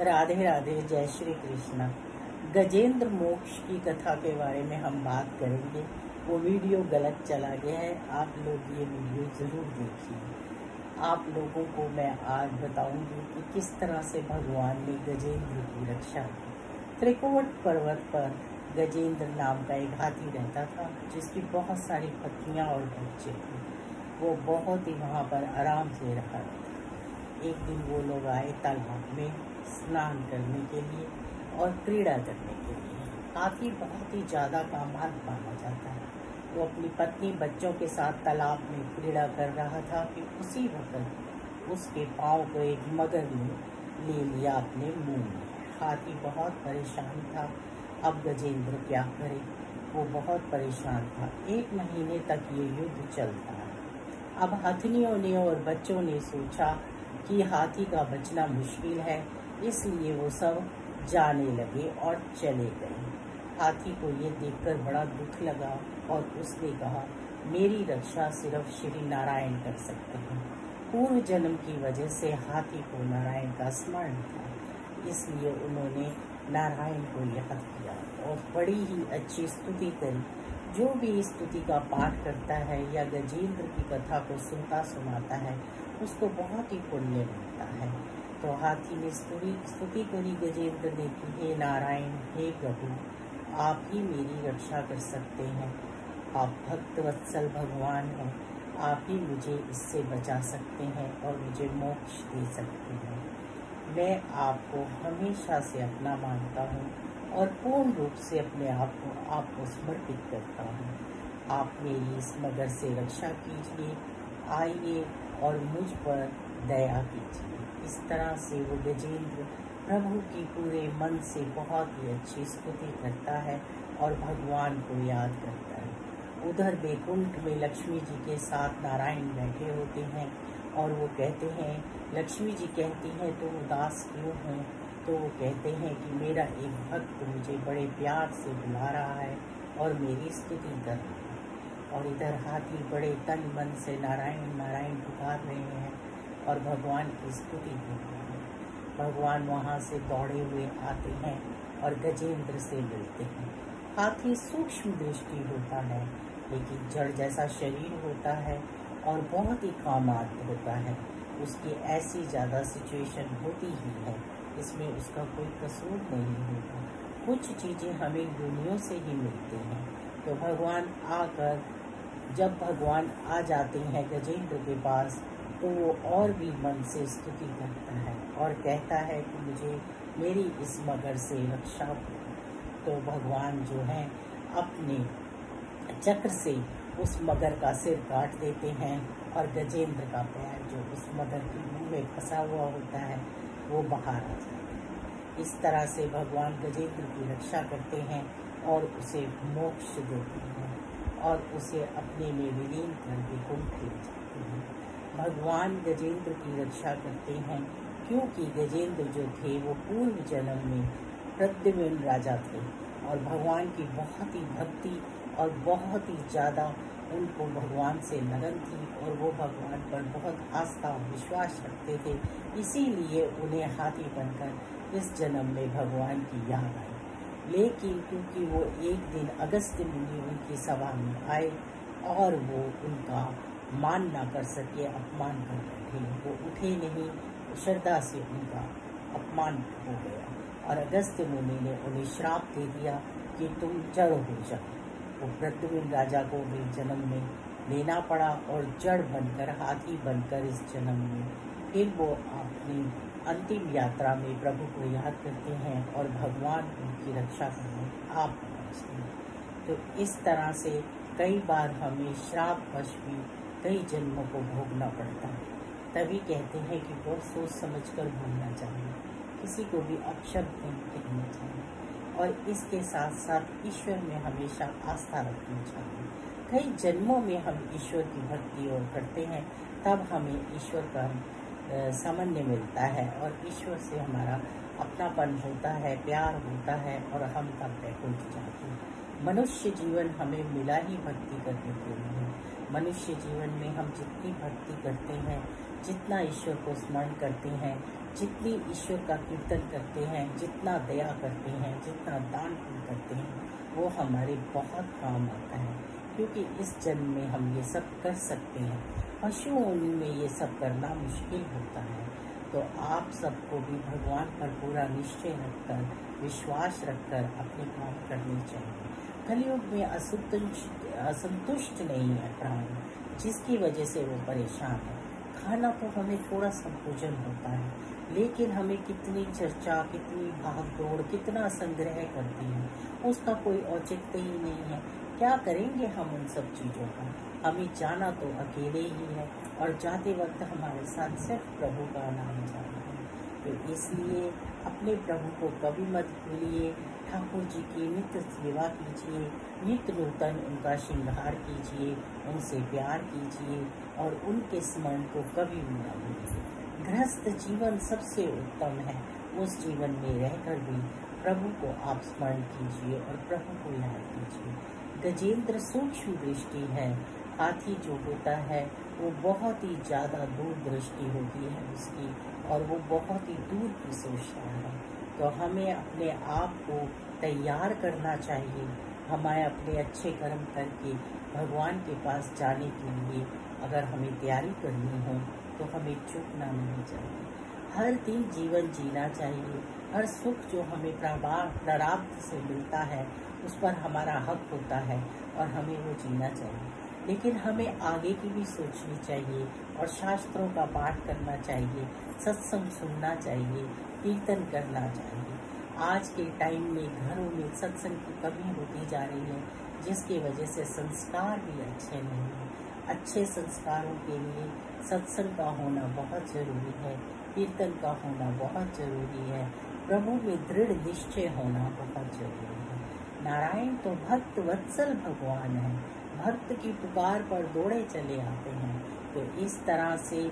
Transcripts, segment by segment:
राधे राधे, जय श्री कृष्णा। गजेंद्र मोक्ष की कथा के बारे में हम बात करेंगे। वो वीडियो गलत चला गया है, आप लोग ये वीडियो ज़रूर देखिए। आप लोगों को मैं आज बताऊंगी कि किस तरह से भगवान ने गजेंद्र की रक्षा की। त्रिकुट पर्वत पर गजेंद्र नाम का एक हाथी रहता था, जिसकी बहुत सारी पत्नियां और बच्चे थे। वो बहुत ही वहाँ पर आराम से रहा था। एक दिन वो लोग आए तालाब में स्नान करने के लिए और क्रीड़ा करने के लिए। हाथी बहुत ही ज़्यादा कामाल माना जाता है। वो अपनी पत्नी बच्चों के साथ तालाब में क्रीड़ा कर रहा था कि उसी वक्त उसके पाँव को एक मगर ने ले लिया अपने मुंह में। हाथी बहुत परेशान था। अब गजेंद्र क्या करे, वो बहुत परेशान था। 1 महीने तक ये युद्ध चलता है। अब हाथियों ने और बच्चों ने सोचा कि हाथी का बचना मुश्किल है, इसलिए वो सब जाने लगे और चले गए। हाथी को ये देखकर बड़ा दुख लगा और उसने कहा, मेरी रक्षा सिर्फ श्री नारायण कर सकते हैं। पूर्व जन्म की वजह से हाथी को नारायण का स्मरण था, इसलिए उन्होंने नारायण को याद किया और बड़ी ही अच्छी स्तुति करी। जो भी इस स्तुति का पाठ करता है या गजेंद्र की कथा को सुनता सुनाता है, उसको बहुत ही पुण्य मिलता है। तो हाथी ने स्तुति करी गजेंद्र ने कि हे नारायण, हे प्रभु, आप ही मेरी रक्षा कर सकते हैं। आप भक्त वत्सल भगवान हैं, आप ही मुझे इससे बचा सकते हैं और मुझे मोक्ष दे सकते हैं। मैं आपको हमेशा से अपना मानता हूँ और पूर्ण रूप से अपने आप को आपको समर्पित करता हूँ। आप मेरी इस मगर से रक्षा कीजिए, आइए और मुझ पर दया कीजिए। इस तरह से वो गजेंद्र प्रभु की पूरे मन से बहुत ही अच्छी स्तुति करता है और भगवान को याद करता है। उधर बैकुंठ में लक्ष्मी जी के साथ नारायण बैठे होते हैं और वो कहते हैं, लक्ष्मी जी कहती हैं तो उदास क्यों हो? तो वो कहते हैं कि मेरा एक भक्त मुझे बड़े प्यार से बुला रहा है और मेरी स्तुति कर रहा है। और इधर हाथी बड़े तन मन से नारायण नारायण पुकार रहे हैं और भगवान की स्तुति कर रहे हैं। भगवान वहाँ से दौड़े हुए आते हैं और गजेंद्र से मिलते हैं। हाथी सूक्ष्म दृष्टि होता है, लेकिन जड़ जैसा शरीर होता है और बहुत ही कामार्थ होता है। उसकी ऐसी ज़्यादा सिचुएशन होती ही है, इसमें उसका कोई कसूर नहीं होता। कुछ चीज़ें हमें योनियों से ही मिलती हैं। तो भगवान आकर, जब भगवान आ जाते हैं गजेंद्र के पास, तो वो और भी मन से स्तुति करता है और कहता है कि मुझे मेरी इस मगर से रक्षा हो। तो भगवान जो है अपने चक्र से उस मगर का सिर काट देते हैं और गजेंद्र का पैर जो उस मगर के मुंह में फंसा हुआ होता है वो बाहर आ जाता है। इस तरह से भगवान गजेंद्र की रक्षा करते हैं और उसे मोक्ष देते हैं और उसे अपने में विलीन कर बैकुंठ ले जाते हैं। भगवान गजेंद्र की रक्षा करते हैं क्योंकि गजेंद्र जो थे वो पूर्व जन्म में प्रद्युम्न राजा थे और भगवान की बहुत ही भक्ति और बहुत ही ज़्यादा उनको भगवान से लगन थी और वो भगवान पर बहुत आस्था और विश्वास रखते थे। इसीलिए उन्हें हाथी बनकर इस जन्म में भगवान की याद आई। लेकिन क्योंकि वो एक दिन अगस्त्य मुनि उनकी सभा में आए और वो उनका मान ना कर सके, अपमान कर बैठे, वो उठे नहीं, श्रद्धा से उनका अपमान हो गया और अगस्त्य मुनि ने उन्हें श्राप दे दिया कि तुम जड़ हो जाओ। वो प्रद्युम्न राजा को भी जन्म में लेना पड़ा और जड़ बनकर, हाथी बनकर इस जन्म में फिर वो अपनी अंतिम यात्रा में प्रभु को याद करते हैं और भगवान उनकी रक्षा करने आप पहुँचते हैं। तो इस तरह से कई बार हमें श्राप वश भी कई जन्मों को भोगना पड़ता है। तभी कहते हैं कि बहुत सोच समझ कर बोलना चाहिए, किसी को भी अपशब्द नहीं कहना चाहिए और इसके साथ साथ ईश्वर में हमेशा आस्था रखनी चाहिए। कई जन्मों में हम ईश्वर की भक्ति और करते हैं, तब हमें ईश्वर का सामान्य मिलता है और ईश्वर से हमारा अपनापन होता है, प्यार होता है और हम तब बैकुंठ जाते हैं। मनुष्य जीवन हमें मिला ही भक्ति करने के लिए। मनुष्य जीवन में हम जितनी भक्ति करते हैं, जितना ईश्वर को स्मरण करते हैं, जितनी ईश्वर का कीर्तन करते हैं, जितना दया करते हैं, जितना दान पुण्य करते हैं, वो हमारे बहुत काम आता है। क्योंकि इस जन्म में हम ये सब कर सकते हैं, पशुओं में ये सब करना मुश्किल होता है। तो आप सबको भी भगवान पर पूरा निश्चय रखकर, विश्वास रखकर अपने काम करने चाहिए। कलयुग में असंतुष्ट नहीं है प्राण, जिसकी वजह से वो परेशान है। खाना तो हमें थोड़ा संकोचन होता है, लेकिन हमें कितनी चर्चा, कितनी भाग दौड़, कितना संग्रह करती है, उसका कोई औचित्य ही नहीं है। क्या करेंगे हम उन सब चीज़ों का? हमें जाना तो अकेले ही है, और जाते वक्त हमारे साथ सिर्फ प्रभु का नाम जाना है। तो इसलिए अपने प्रभु को कभी मत भूलिए। ठाकुर जी की नित्य सेवा कीजिए, नित्य नूतन उनका श्रृंगार कीजिए, उनसे प्यार कीजिए, और उनके स्मरण को कभी भी न भूलिए। गृहस्थ जीवन सबसे उत्तम है, उस जीवन में रहकर भी प्रभु को आप स्मरण कीजिए और प्रभु को याद कीजिए। गजेंद्र सूक्ष्म दृष्टि है, हाथी जो होता है वो बहुत ही ज़्यादा दूर दृष्टि होती है उसकी, और वो बहुत ही दूर की सोचता है। तो हमें अपने आप को तैयार करना चाहिए। हमें अपने अच्छे कर्म करके भगवान के पास जाने के लिए अगर हमें तैयारी करनी हो तो हमें चूकना नहीं चाहिए। हर दिन जीवन जीना चाहिए। हर सुख जो हमें प्रारब्ध से मिलता है उस पर हमारा हक होता है और हमें वो जीना चाहिए। लेकिन हमें आगे की भी सोचनी चाहिए और शास्त्रों का पाठ करना चाहिए, सत्संग सुनना चाहिए, कीर्तन करना चाहिए। आज के टाइम में घरों में सत्संग की कमी होती जा रही है, जिसकी वजह से संस्कार भी अच्छे नहीं हैं। अच्छे संस्कारों के लिए सत्संग का होना बहुत ज़रूरी है, कीर्तन का होना बहुत ज़रूरी है, प्रभु में दृढ़ निश्चय होना बहुत ज़रूरी है। नारायण तो भक्त वत्सल भगवान है, भक्त की पुकार पर दौड़े चले आते हैं। तो इस तरह से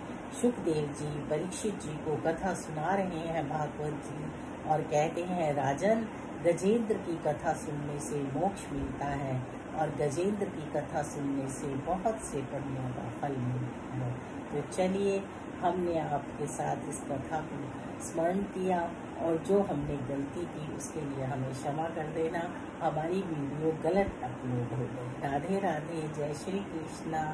सुखदेव जी परीक्षित जी को कथा सुना रहे हैं भागवत जी, और कहते हैं राजन, गजेंद्र की कथा सुनने से मोक्ष मिलता है, और गजेंद्र की कथा सुनने से बहुत से पुण्यों का फल मिलता है। तो चलिए, हमने आपके साथ इस कथा को स्मरण किया, और जो हमने गलती की उसके लिए हमें क्षमा कर देना। हमारी वीडियो गलत अपलोड हो गई। राधे राधे, जय श्री कृष्णा।